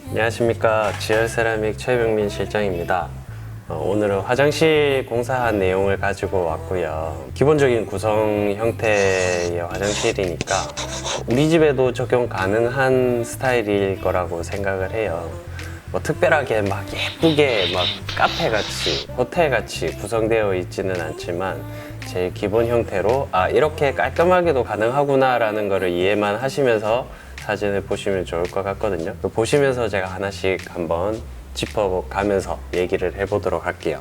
안녕하십니까. 지열세라믹 최병민 실장입니다. 오늘은 화장실 공사한 내용을 가지고 왔고요. 기본적인 구성 형태의 화장실이니까 우리 집에도 적용 가능한 스타일일 거라고 생각을 해요. 뭐 특별하게 막 예쁘게 막 카페같이 호텔같이 구성되어 있지는 않지만 제일 기본 형태로 이렇게 깔끔하게도 가능하구나 라는 거를 이해만 하시면서 사진을 보시면 좋을 것 같거든요. 보시면서 제가 하나씩 한번 짚어가면서 얘기를 해보도록 할게요.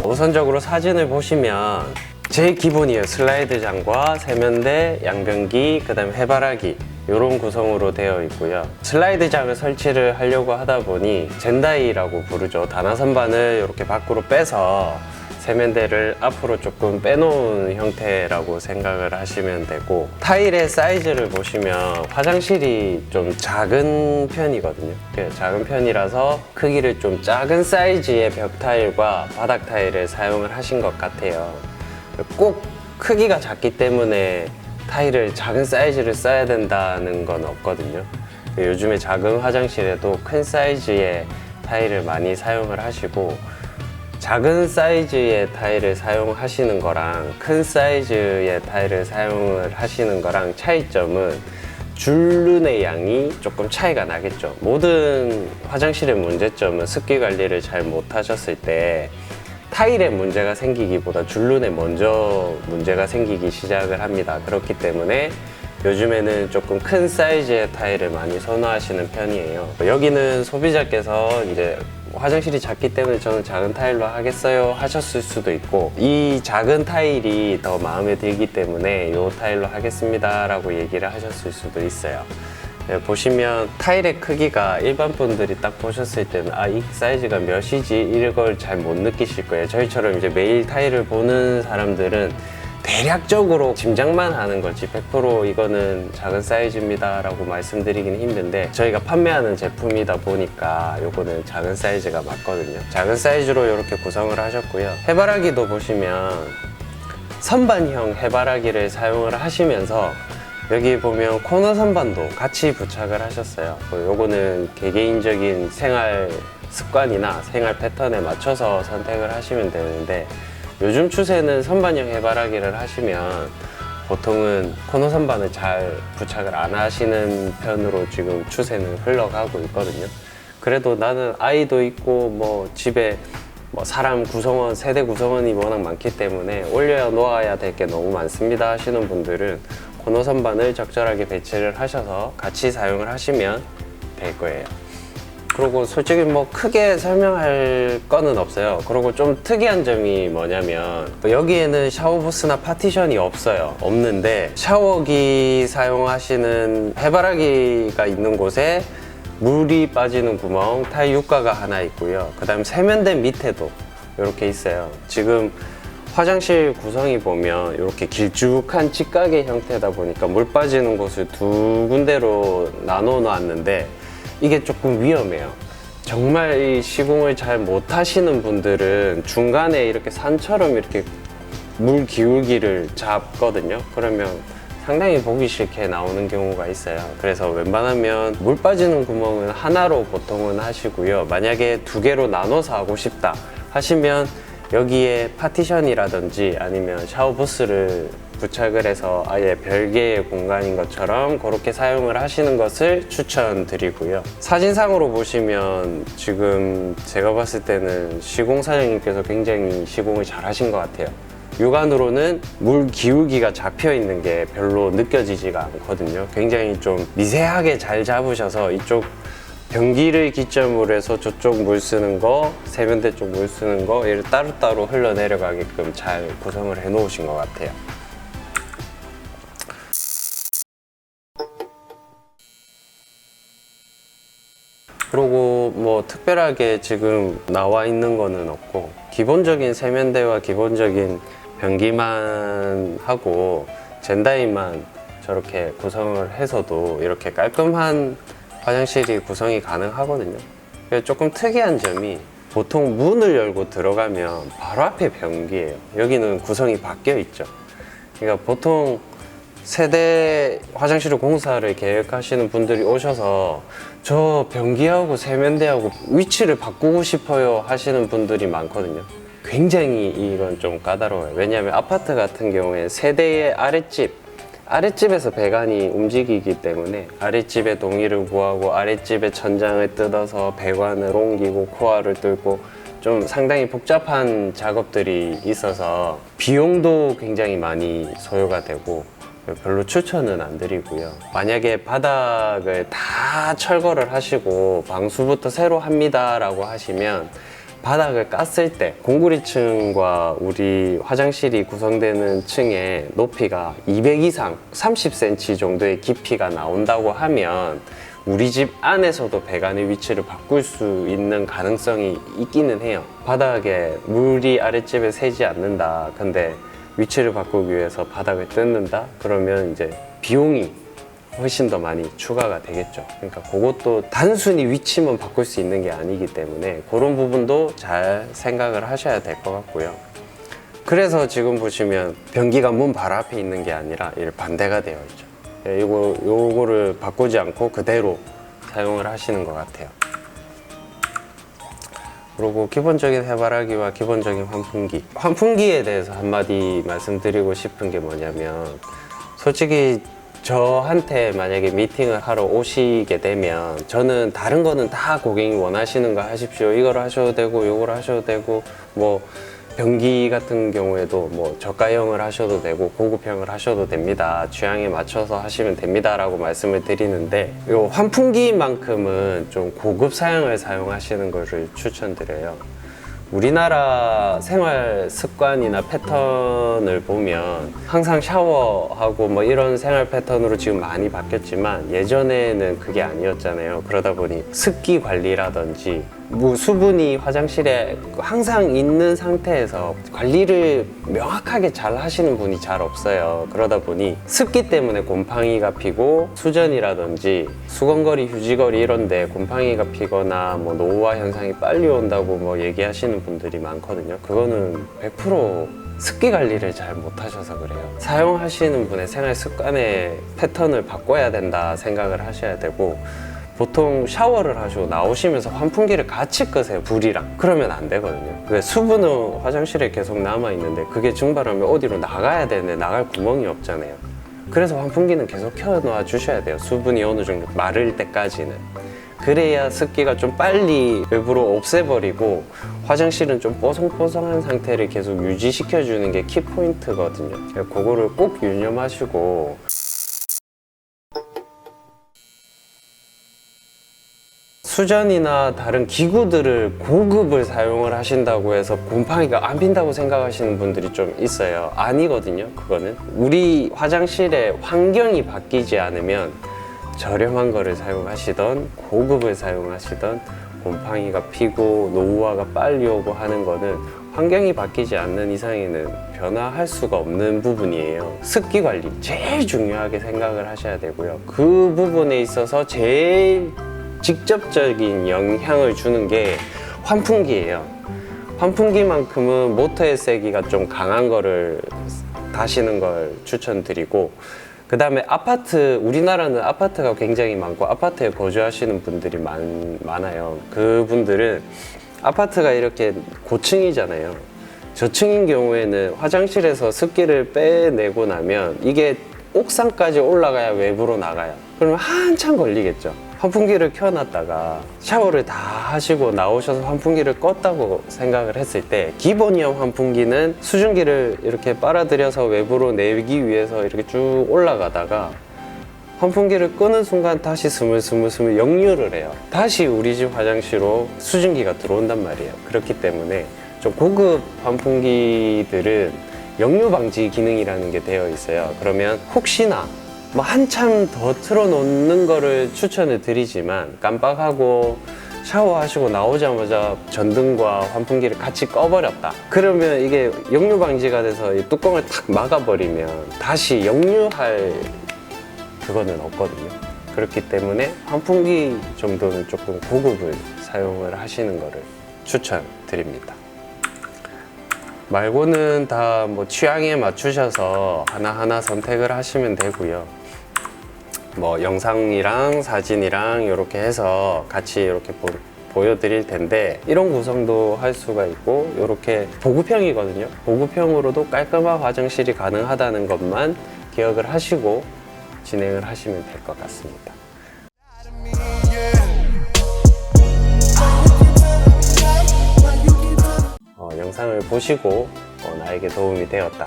우선적으로 사진을 보시면 제일 기본이에요. 슬라이드장과 세면대, 양변기, 그 다음에 해바라기 이런 구성으로 되어 있고요. 슬라이드장을 설치를 하려고 하다 보니 젠다이라고 부르죠. 단화선반을 이렇게 밖으로 빼서 세면대를 앞으로 조금 빼놓은 형태라고 생각을 하시면 되고, 타일의 사이즈를 보시면 화장실이 좀 작은 편이거든요. 작은 편이라서 크기를 좀 작은 사이즈의 벽 타일과 바닥 타일을 사용을 하신 것 같아요. 꼭 크기가 작기 때문에 타일을 작은 사이즈를 써야 된다는 건 없거든요. 요즘에 작은 화장실에도 큰 사이즈의 타일을 많이 사용을 하시고, 작은 사이즈의 타일을 사용하시는 거랑 큰 사이즈의 타일을 사용을 하시는 거랑 차이점은 줄눈의 양이 조금 차이가 나겠죠. 모든 화장실의 문제점은 습기 관리를 잘 못하셨을 때 타일에 문제가 생기기보다 줄눈에 먼저 문제가 생기기 시작을 합니다. 그렇기 때문에 요즘에는 조금 큰 사이즈의 타일을 많이 선호하시는 편이에요. 여기는 소비자께서 이제 화장실이 작기 때문에 저는 작은 타일로 하겠어요 하셨을 수도 있고, 이 작은 타일이 더 마음에 들기 때문에 이 타일로 하겠습니다 라고 얘기를 하셨을 수도 있어요. 보시면 타일의 크기가 일반 분들이 딱 보셨을 때는 이 사이즈가 몇이지 이걸 잘 못 느끼실 거예요. 저희처럼 이제 매일 타일을 보는 사람들은 대략적으로 짐작만 하는 거지 100% 이거는 작은 사이즈입니다 라고 말씀드리기는 힘든데, 저희가 판매하는 제품이다 보니까 요거는 작은 사이즈가 맞거든요. 작은 사이즈로 이렇게 구성을 하셨고요. 해바라기도 보시면 선반형 해바라기를 사용을 하시면서 여기 보면 코너 선반도 같이 부착을 하셨어요. 요거는 개개인적인 생활 습관이나 생활 패턴에 맞춰서 선택을 하시면 되는데, 요즘 추세는 선반형 해바라기를 하시면 보통은 코너 선반을 잘 부착을 안 하시는 편으로 지금 추세는 흘러가고 있거든요. 그래도 나는 아이도 있고 뭐 집에 뭐 사람 구성원, 세대 구성원이 워낙 많기 때문에 올려 놓아야 될 게 너무 많습니다 하시는 분들은 코너 선반을 적절하게 배치를 하셔서 같이 사용을 하시면 될 거예요. 그리고 솔직히 뭐 크게 설명할 거는 없어요. 그리고 좀 특이한 점이 뭐냐면 여기에는 샤워부스나 파티션이 없는데 샤워기 사용하시는 해바라기가 있는 곳에 물이 빠지는 구멍, 타일 유가가 하나 있고요. 그 다음 세면대 밑에도 이렇게 있어요. 지금 화장실 구성이 보면 이렇게 길쭉한 직각의 형태다 보니까 물 빠지는 곳을 두 군데로 나눠 놨는데 이게 조금 위험해요. 정말 이 시공을 잘 못하시는 분들은 중간에 이렇게 산처럼 이렇게 물 기울기를 잡거든요. 그러면 상당히 보기 싫게 나오는 경우가 있어요. 그래서 웬만하면 물 빠지는 구멍은 하나로 보통은 하시고요. 만약에 두 개로 나눠서 하고 싶다 하시면 여기에 파티션이라든지 아니면 샤워부스를 부착을 해서 아예 별개의 공간인 것처럼 그렇게 사용을 하시는 것을 추천드리고요. 사진상으로 보시면 지금 제가 봤을 때는 시공 사장님께서 굉장히 시공을 잘 하신 것 같아요. 육안으로는 물 기울기가 잡혀 있는 게 별로 느껴지지가 않거든요. 굉장히 좀 미세하게 잘 잡으셔서 이쪽 변기를 기점으로 해서 저쪽 물 쓰는 거, 세면대 쪽 물 쓰는 거 얘를 따로따로 흘러내려가게끔 잘 구성을 해 놓으신 것 같아요. 그리고 뭐 특별하게 지금 나와 있는 거는 없고 기본적인 세면대와 기본적인 변기만 하고 젠다임만 저렇게 구성을 해서도 이렇게 깔끔한 화장실이 구성이 가능하거든요. 조금 특이한 점이 보통 문을 열고 들어가면 바로 앞에 변기예요. 여기는 구성이 바뀌어 있죠. 그러니까 보통 세대 화장실 공사를 계획하시는 분들이 오셔서 저 변기하고 세면대하고 위치를 바꾸고 싶어요 하시는 분들이 많거든요. 굉장히 이건 좀 까다로워요. 왜냐하면 아파트 같은 경우에 세대의 아랫집에서 배관이 움직이기 때문에 아랫집에 동의를 구하고 아랫집에 천장을 뜯어서 배관을 옮기고 코어를 뚫고 좀 상당히 복잡한 작업들이 있어서 비용도 굉장히 많이 소요가 되고 별로 추천은 안 드리고요. 만약에 바닥을 다 철거를 하시고 방수부터 새로 합니다 라고 하시면 바닥을 깠을 때 공구리층과 우리 화장실이 구성되는 층의 높이가 200 이상 30cm 정도의 깊이가 나온다고 하면 우리 집 안에서도 배관의 위치를 바꿀 수 있는 가능성이 있기는 해요. 바닥에 물이 아랫집에 새지 않는다. 근데 위치를 바꾸기 위해서 바닥을 뜯는다? 그러면 이제 비용이 훨씬 더 많이 추가가 되겠죠. 그러니까 그것도 단순히 위치만 바꿀 수 있는 게 아니기 때문에 그런 부분도 잘 생각을 하셔야 될 것 같고요. 그래서 지금 보시면 변기가 문 바로 앞에 있는 게 아니라 반대가 되어 있죠. 요거를 바꾸지 않고 그대로 사용을 하시는 것 같아요. 그리고 기본적인 해바라기와 기본적인 환풍기에 대해서 한마디 말씀드리고 싶은 게 뭐냐면, 솔직히 저한테 만약에 미팅을 하러 오시게 되면 저는 다른 거는 다 고객이 원하시는 거 하십시오, 이걸 하셔도 되고 요걸 하셔도 되고, 뭐 변기 같은 경우에도 뭐 저가형을 하셔도 되고 고급형을 하셔도 됩니다, 취향에 맞춰서 하시면 됩니다 라고 말씀을 드리는데, 요 환풍기만큼은 좀 고급 사양을 사용하시는 것을 추천드려요. 우리나라 생활 습관이나 패턴을 보면 항상 샤워하고 뭐 이런 생활 패턴으로 지금 많이 바뀌었지만 예전에는 그게 아니었잖아요. 그러다 보니 습기 관리라든지 수분이 화장실에 항상 있는 상태에서 관리를 명확하게 잘 하시는 분이 잘 없어요. 그러다 보니 습기 때문에 곰팡이가 피고 수전이라든지 수건거리, 휴지거리 이런데 곰팡이가 피거나 뭐 노후화 현상이 빨리 온다고 뭐 얘기하시는 분들이 많거든요. 그거는 100% 습기 관리를 잘 못하셔서 그래요. 사용하시는 분의 생활 습관의 패턴을 바꿔야 된다 생각을 하셔야 되고, 보통 샤워를 하시고 나오시면서 환풍기를 같이 끄세요, 불이랑. 그러면 안 되거든요. 왜? 수분은 화장실에 계속 남아있는데 그게 증발하면 어디로 나가야 되는데 나갈 구멍이 없잖아요. 그래서 환풍기는 계속 켜놔 주셔야 돼요, 수분이 어느 정도 마를 때까지는. 그래야 습기가 좀 빨리 외부로 없애버리고 화장실은 좀 뽀송뽀송한 상태를 계속 유지시켜주는 게 키포인트거든요. 그거를 꼭 유념하시고, 수전이나 다른 기구들을 고급을 사용을 하신다고 해서 곰팡이가 안 핀다고 생각하시는 분들이 좀 있어요. 아니거든요. 그거는 우리 화장실의 환경이 바뀌지 않으면 저렴한 거를 사용하시던 고급을 사용하시던 곰팡이가 피고 노후화가 빨리 오고 하는 거는 환경이 바뀌지 않는 이상에는 변화할 수가 없는 부분이에요. 습기 관리 제일 중요하게 생각을 하셔야 되고요. 그 부분에 있어서 제일 직접적인 영향을 주는 게 환풍기예요. 환풍기만큼은 모터의 세기가 좀 강한 거를 다시는 걸 추천드리고, 그 다음에 아파트, 우리나라는 아파트가 굉장히 많고 아파트에 거주하시는 분들이 많아요. 그분들은 아파트가 이렇게 고층이잖아요. 저층인 경우에는 화장실에서 습기를 빼내고 나면 이게 옥상까지 올라가야 외부로 나가요. 그러면 한참 걸리겠죠. 환풍기를 켜놨다가 샤워를 다 하시고 나오셔서 환풍기를 껐다고 생각을 했을 때, 기본형 환풍기는 수증기를 이렇게 빨아들여서 외부로 내기 위해서 이렇게 쭉 올라가다가 환풍기를 끄는 순간 다시 스물스물 역류를 해요. 다시 우리 집 화장실로 수증기가 들어온단 말이에요. 그렇기 때문에 좀 고급 환풍기들은 역류 방지 기능이라는 게 되어 있어요. 그러면 혹시나 뭐 한참 더 틀어놓는 거를 추천을 드리지만 깜빡하고 샤워하시고 나오자마자 전등과 환풍기를 같이 꺼버렸다. 그러면 이게 역류 방지가 돼서 이 뚜껑을 탁 막아버리면 다시 역류할 그거는 없거든요. 그렇기 때문에 환풍기 정도는 조금 고급을 사용을 하시는 거를 추천드립니다. 말고는 다 뭐 취향에 맞추셔서 하나하나 선택을 하시면 되고요. 뭐 영상이랑 사진이랑 이렇게 해서 같이 이렇게 보여드릴 텐데, 이런 구성도 할 수가 있고, 이렇게 보급형이거든요. 보급형으로도 깔끔한 화장실이 가능하다는 것만 기억을 하시고 진행을 하시면 될 것 같습니다. 영상을 보시고 나에게 도움이 되었다,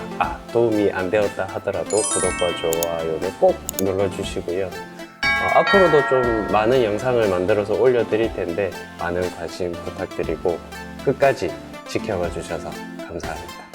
도움이 안 되었다 하더라도 구독과 좋아요를 꼭 눌러주시고요. 앞으로도 좀 많은 영상을 만들어서 올려드릴 텐데 많은 관심 부탁드리고 끝까지 지켜봐 주셔서 감사합니다.